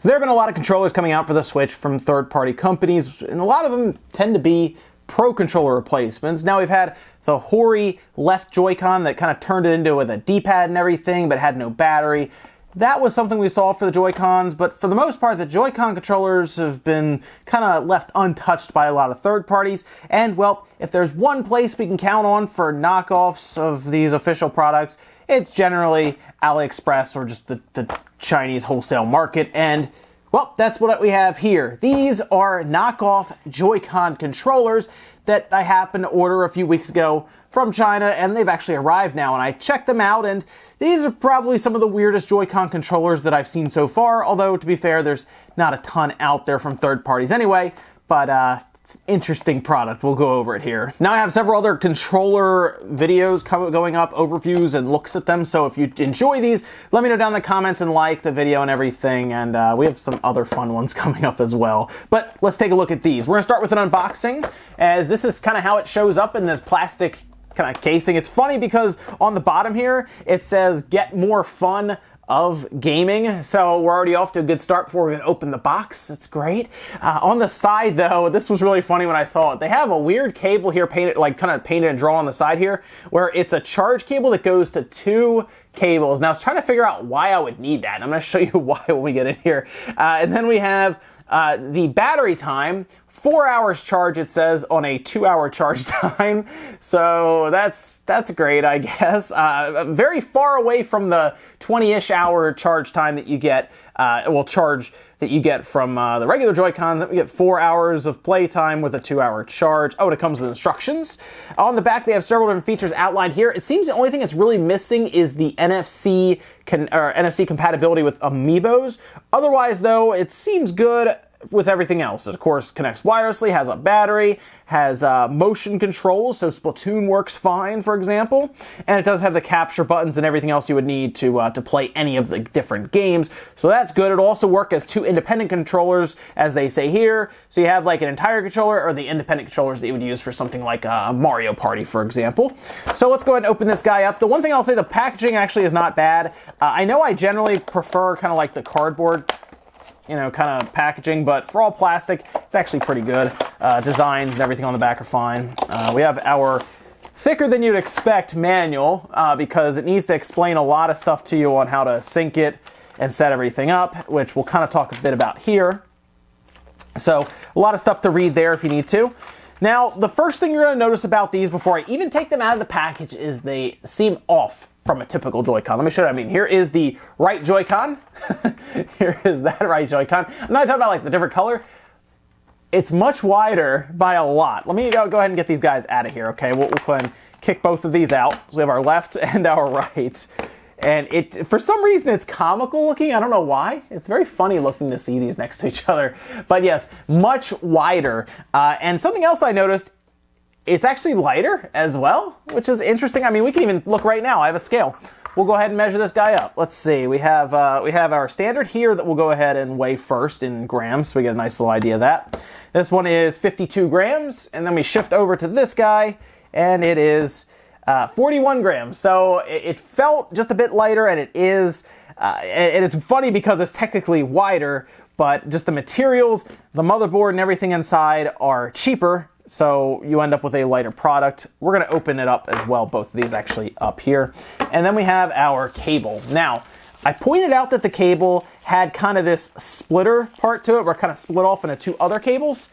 So there have been a lot of controllers coming out for the Switch from third-party companies, and a lot of them tend to be Pro Controller replacements. Now we've had the hoary left Joy-Con that kind of turned it into with a D-pad and everything, but had no battery. That was something we saw for the Joy-Cons, but for the most part, the JoyCon controllers have been kind of left untouched by a lot of third parties. And, well, if there's one place we can count on for knockoffs of these official products, it's generally AliExpress or just the Chinese wholesale market. And, well, that's what we have here. These are knockoff JoyCon controllers that I happened to order a few weeks ago from China, and they've actually arrived now, and I checked them out, and these are probably some of the weirdest JoyCon controllers that I've seen so far, although, to be fair, there's not a ton out there from third parties anyway, but it's an interesting product. We'll go over it here. Now I have several other controller videos going up, overviews and looks at them, so if you enjoy these, let me know down in the comments and like the video and everything, and we have some other fun ones coming up as well. But let's take a look at these. We're going to start with an unboxing, as this is kind of how it shows up in this plastic kind of casing. It's funny because on the bottom here, it says, "Get more fun of gaming." So we're already off to a good start before we even open the box. That's great. On the side though, this was really funny when I saw it. They have a weird cable here painted, like kind of painted and drawn on the side here, where it's a charge cable that goes to two cables. Now I was trying to figure out why I would need that. I'm going to show you why when we get in here. And then we have the battery time. 4 hours charge, it says, on a 2-hour charge time. So that's great, I guess. Very far away from the 20-ish hour charge time that you get, charge that you get from the regular Joy-Cons. We get 4 hours of playtime with a 2-hour charge. Oh, and it comes with instructions. On the back, they have several different features outlined here. It seems the only thing that's really missing is the NFC compatibility with Amiibos. Otherwise, though, it seems good with everything else. It, of course, connects wirelessly, has a battery, has motion controls, so Splatoon works fine, for example, and it does have the capture buttons and everything else you would need to play any of the different games, so that's good. It'll also work as two independent controllers, as they say here, so you have like an entire controller or the independent controllers that you would use for something like Mario Party, for example. So let's go ahead and open this guy up. The one thing I'll say, the packaging actually is not bad. I know I generally prefer kind of like the cardboard kind of packaging, but for all plastic, it's actually pretty good. Designs and everything on the back are fine. We have our thicker than you'd expect manual, because it needs to explain a lot of stuff to you on how to sync it and set everything up, which we'll kind of talk a bit about here. So a lot of stuff to read there if you need to. Now, the first thing you're going to notice about these before I even take them out of the package is they seem off from a typical Joy-Con. Let me show you what I mean. Here is the right Joy-Con. Here is that right Joy-Con. I'm not talking about like the different color. It's much wider by a lot. Let me go ahead and get these guys out of here, okay? We'll go ahead and kick both of these out. So we have our left and our right. And it, for some reason, it's comical looking. I don't know why. It's very funny looking to see these next to each other. But yes, much wider. And something else I noticed, it's actually lighter as well, which is interesting. I mean, we can even look right now. I have a scale. We'll go ahead and measure this guy up. Let's see. We have our standard here that we'll go ahead and weigh first in grams, so we get a nice little idea of that. This one is 52 grams, and then we shift over to this guy, and it is 41 grams. So it felt just a bit lighter, and it is. And it's funny because it's technically wider, but just the materials, the motherboard, and everything inside are cheaper. So you end up with a lighter product. We're going to open it up as well, both of these actually up here. And then we have our cable. Now, I pointed out that the cable had kind of this splitter part to it, where it kind of split off into two other cables.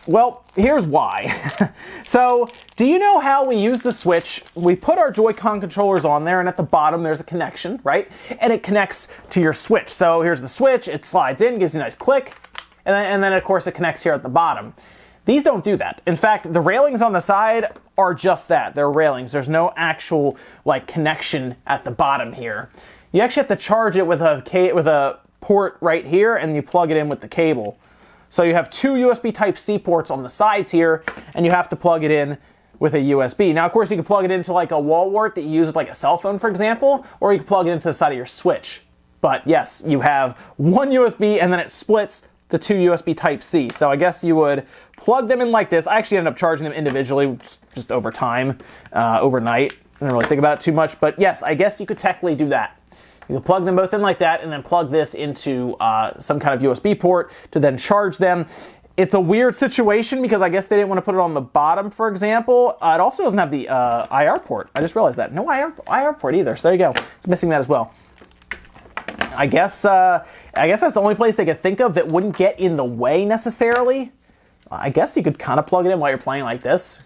Well, here's why. So, do you know how we use the Switch? We put our JoyCon controllers on there, and at the bottom there's a connection, right? And it connects to your Switch. So here's the Switch, it slides in, gives you a nice click, and then of course it connects here at the bottom. These don't do that. In fact, the railings on the side are just that. They're railings. There's no actual like connection at the bottom here. You actually have to charge it with a port right here, and you plug it in with the cable. So you have two USB Type-C ports on the sides here, and you have to plug it in with a USB. Now, of course, you can plug it into like a wall wart that you use with like a cell phone, for example, or you can plug it into the side of your Switch. But yes, you have one USB, and then it splits the two USB Type-C. So I guess you would plug them in like this. I actually ended up charging them individually just over time, overnight. I didn't really think about it too much, but yes, I guess you could technically do that. You can plug them both in like that and then plug this into some kind of USB port to then charge them. It's a weird situation because I guess they didn't want to put it on the bottom, for example. It also doesn't have the IR port. I just realized that. No IR port either, so there you go. It's missing that as well. I guess that's the only place they could think of that wouldn't get in the way necessarily. I guess you could kind of plug it in while you're playing like this.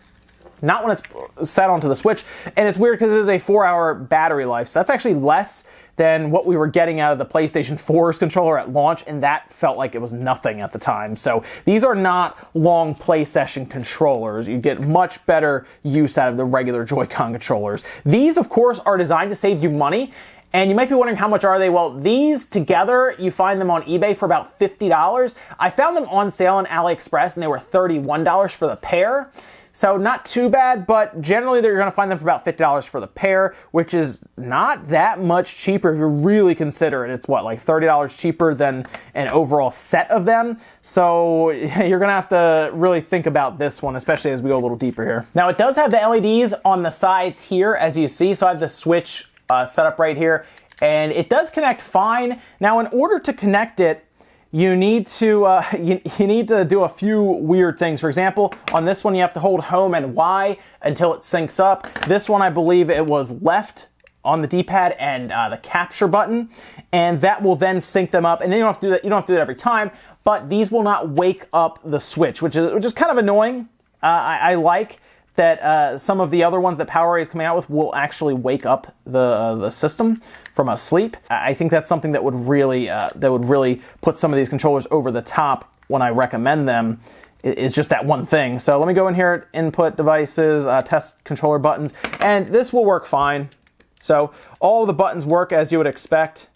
Not when it's set onto the Switch. And it's weird because it is a 4-hour battery life, so that's actually less than what we were getting out of the PlayStation 4's controller at launch, and that felt like it was nothing at the time. So these are not long play session controllers. You get much better use out of the regular JoyCon controllers. These, of course, are designed to save you money, and you might be wondering how much are they? Well, these together, you find them on eBay for about $50. I found them on sale on AliExpress, and they were $31 for the pair. So not too bad, but generally you're going to find them for about $50 for the pair, which is not that much cheaper if you really consider it. It's what, like $30 cheaper than an overall set of them? So you're going to have to really think about this one, especially as we go a little deeper here. Now it does have the LEDs on the sides here, as you see. So I have the Switch set up right here, and it does connect fine. Now in order to connect it, you need to you need to do a few weird things. For example, on this one you have to hold home and Y until it syncs up. This one I believe it was left on the D-pad and the capture button, and that will then sync them up. And then you don't have to do that. You don't have to do that every time. But these will not wake up the Switch, which is kind of annoying. I like that some of the other ones that PowerA is coming out with will actually wake up the system from a sleep. I think that's something that would really put some of these controllers over the top when I recommend them. Is just that one thing. So let me go in here, input devices, test controller buttons, and this will work fine. So all the buttons work as you would expect.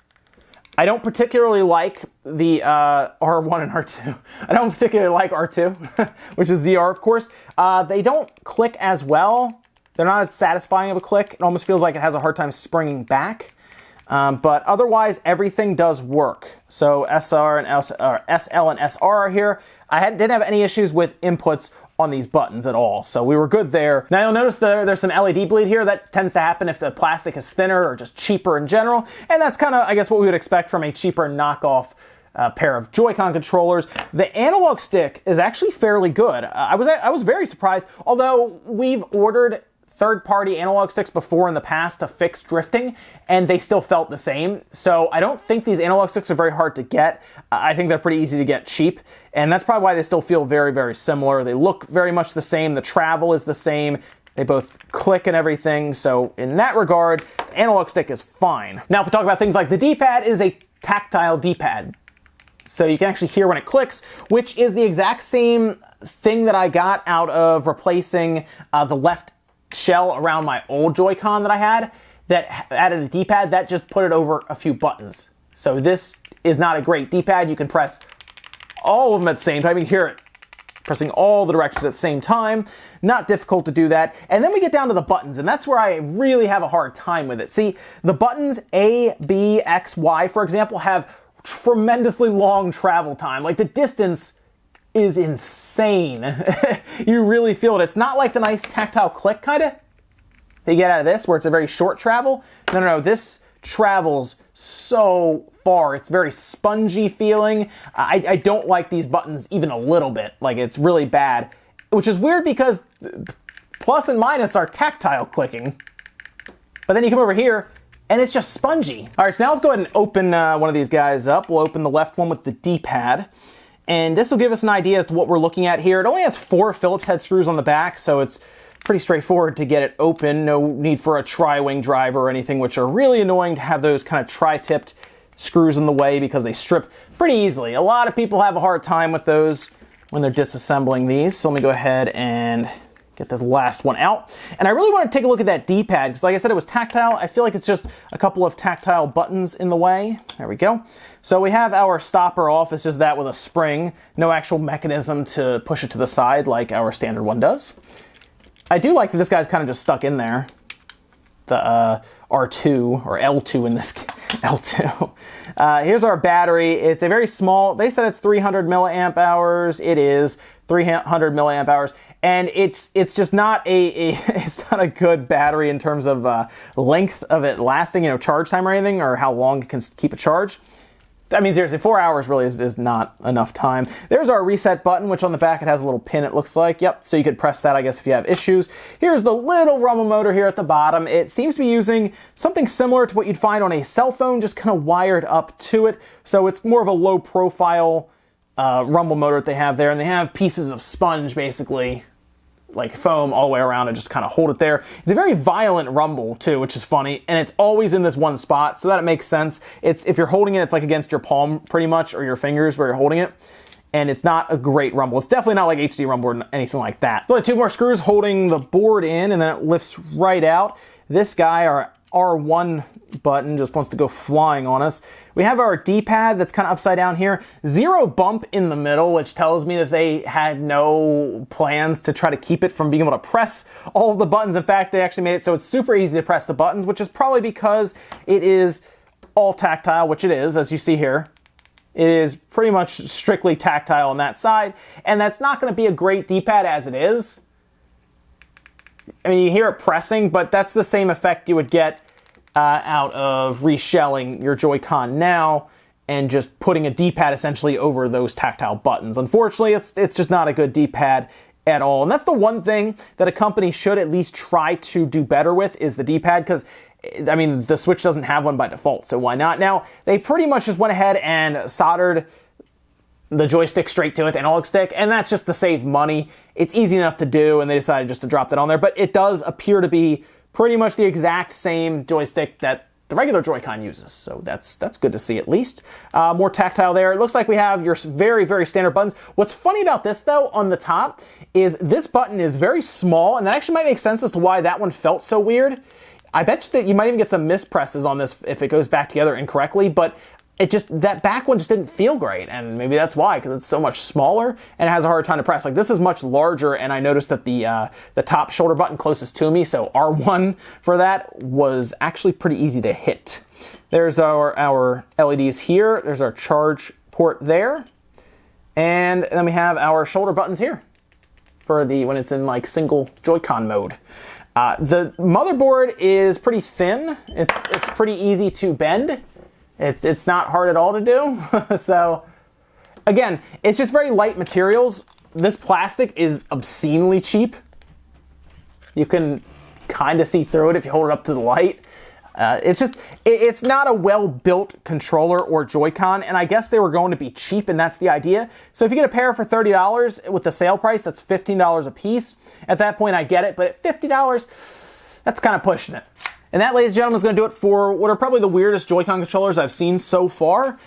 I don't particularly like the R1 and R2. I don't particularly like R2, which is ZR, of course. They don't click as well. They're not as satisfying of a click. It almost feels like it has a hard time springing back. But otherwise, everything does work. So SL and SR are here. I didn't have any issues with inputs on these buttons at all, so we were good there. Now you'll notice there's some LED bleed here. That tends to happen if the plastic is thinner or just cheaper in general, and that's kind of, I guess, what we would expect from a cheaper knockoff pair of JoyCon controllers. The analog stick is actually fairly good. I was very surprised, although we've ordered third-party analog sticks before in the past to fix drifting, and they still felt the same. So I don't think these analog sticks are very hard to get. I think they're pretty easy to get cheap, and that's probably why they still feel very, very similar. They look very much the same. The travel is the same. They both click and everything. So in that regard, the analog stick is fine. Now, if we talk about things like the D-pad, it is a tactile D-pad. So you can actually hear when it clicks, which is the exact same thing that I got out of replacing the left shell around my old Joy-Con that I had that added a D-pad. That just put it over a few buttons. So this is not a great D-pad. You can press all of them at the same time. You can hear it pressing all the directions at the same time. Not difficult to do that. And then we get down to the buttons, and that's where I really have a hard time with it. See, the buttons A, B, X, Y, for example, have tremendously long travel time. Like, the distance is insane. You really feel it. It's not like the nice tactile click kind of that you get out of this, where it's a very short travel. No, this travels so far. It's very spongy feeling. I don't like these buttons even a little bit. Like, it's really bad, which is weird because plus and minus are tactile clicking. But then you come over here and it's just spongy. All right, so now let's go ahead and open one of these guys up. We'll open the left one with the D-pad. And this will give us an idea as to what we're looking at here. It only has 4 Phillips head screws on the back, so it's pretty straightforward to get it open. No need for a tri-wing driver or anything, which are really annoying to have those kind of tri-tipped screws in the way because they strip pretty easily. A lot of people have a hard time with those when they're disassembling these. So let me go ahead and get this last one out. And I really want to take a look at that D-pad because, like I said, it was tactile. I feel like it's just a couple of tactile buttons in the way. There we go. So we have our stopper off. It's just that with a spring. No actual mechanism to push it to the side like our standard one does. I do like that this guy's kind of just stuck in there. The R2 or L2 L2. Here's our battery. It's a very small, they said it's 300 milliamp hours. It is 300 milliamp hours. And it's just not it's not a good battery in terms of length of it lasting, you know, charge time or anything, or how long it can keep a charge. I mean, seriously, 4 hours really is not enough time. There's our reset button, which on the back it has a little pin, it looks like. Yep, so you could press that, I guess, if you have issues. Here's the little rumble motor here at the bottom. It seems to be using something similar to what you'd find on a cell phone, just kind of wired up to it. So it's more of a low profile rumble motor that they have there, and they have pieces of sponge, basically, like foam all the way around, and just kind of hold it there. It's a very violent rumble too, which is funny, and it's always in this one spot, so that makes sense. It's, if you're holding it, it's like against your palm pretty much, or your fingers where you're holding it, and it's not a great rumble. It's definitely not like HD rumble or anything like that. So only 2 more screws holding the board in, and then it lifts right out. This guy, our R1 button, just wants to go flying on us. We have our D-pad that's kind of upside down here. 0 bump in the middle, which tells me that they had no plans to try to keep it from being able to press all of the buttons. In fact, they actually made it so it's super easy to press the buttons, which is probably because it is all tactile, which it is, as you see here. It is pretty much strictly tactile on that side, and that's not going to be a great D-pad as it is. I mean, you hear it pressing, but that's the same effect you would get out of reshelling your Joy-Con now and just putting a D-pad essentially over those tactile buttons. Unfortunately, it's just not a good D-pad at all. And that's the one thing that a company should at least try to do better with, is the D-pad, because I mean, the Switch doesn't have one by default, so why not? Now, they pretty much just went ahead and soldered the joystick straight to it, the analog stick, and that's just to save money. It's easy enough to do, and they decided just to drop that on there, but it does appear to be pretty much the exact same joystick that the regular Joy-Con uses, so that's good to see at least. More tactile there. It looks like we have your very, very standard buttons. What's funny about this, though, on the top, is this button is very small, and that actually might make sense as to why that one felt so weird. I bet you that you might even get some mispresses on this if it goes back together incorrectly, but it just, that back one just didn't feel great, and maybe that's why, because it's so much smaller and it has a hard time to press. Like, this is much larger, and I noticed that the top shoulder button closest to me, so R1 for that, was actually pretty easy to hit. There's our LEDs here. There's our charge port there, and then we have our shoulder buttons here for the when it's in like single Joy-Con mode. The motherboard is pretty thin. It's pretty easy to bend. It's not hard at all to do. So again, it's just very light materials. This plastic is obscenely cheap. You can kind of see through it if you hold it up to the light. It's not a well-built controller or Joy-Con, and I guess they were going to be cheap, and that's the idea. So if you get a pair for $30 with the sale price, that's $15 a piece. At that point, I get it, but at $50, that's kind of pushing it. And that, ladies and gentlemen, is going to do it for what are probably the weirdest Joy-Con controllers I've seen so far.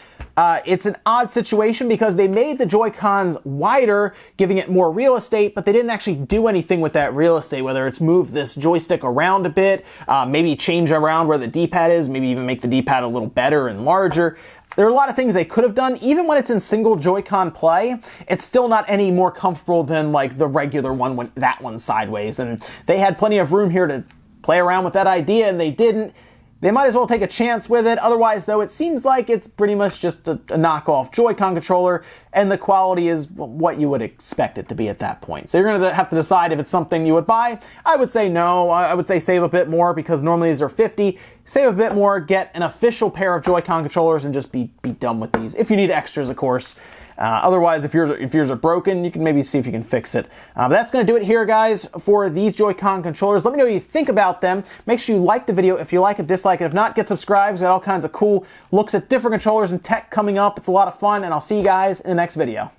It's an odd situation because they made the Joy-Cons wider, giving it more real estate, but they didn't actually do anything with that real estate, whether it's move this joystick around a bit, maybe change around where the D-pad is, maybe even make the D-pad a little better and larger. There are a lot of things they could have done. Even when it's in single Joy-Con play, it's still not any more comfortable than like the regular one when that one's sideways. And they had plenty of room here to play around with that idea, and they didn't. They might as well take a chance with it. Otherwise, though, it seems like it's pretty much just a knockoff Joy-Con controller, and the quality is what you would expect it to be at that point. So you're going to have to decide if it's something you would buy. I would say no. I would say save a bit more, because normally these are $50. Save a bit more, get an official pair of Joy-Con controllers, and just be done with these. If you need extras, of course. Otherwise, if yours are broken, you can maybe see if you can fix it. But that's going to do it here, guys, for these Joy-Con controllers. Let me know what you think about them. Make sure you like the video if you like it, dislike it. If not, get subscribed. We've got all kinds of cool looks at different controllers and tech coming up. It's a lot of fun, and I'll see you guys in the next video.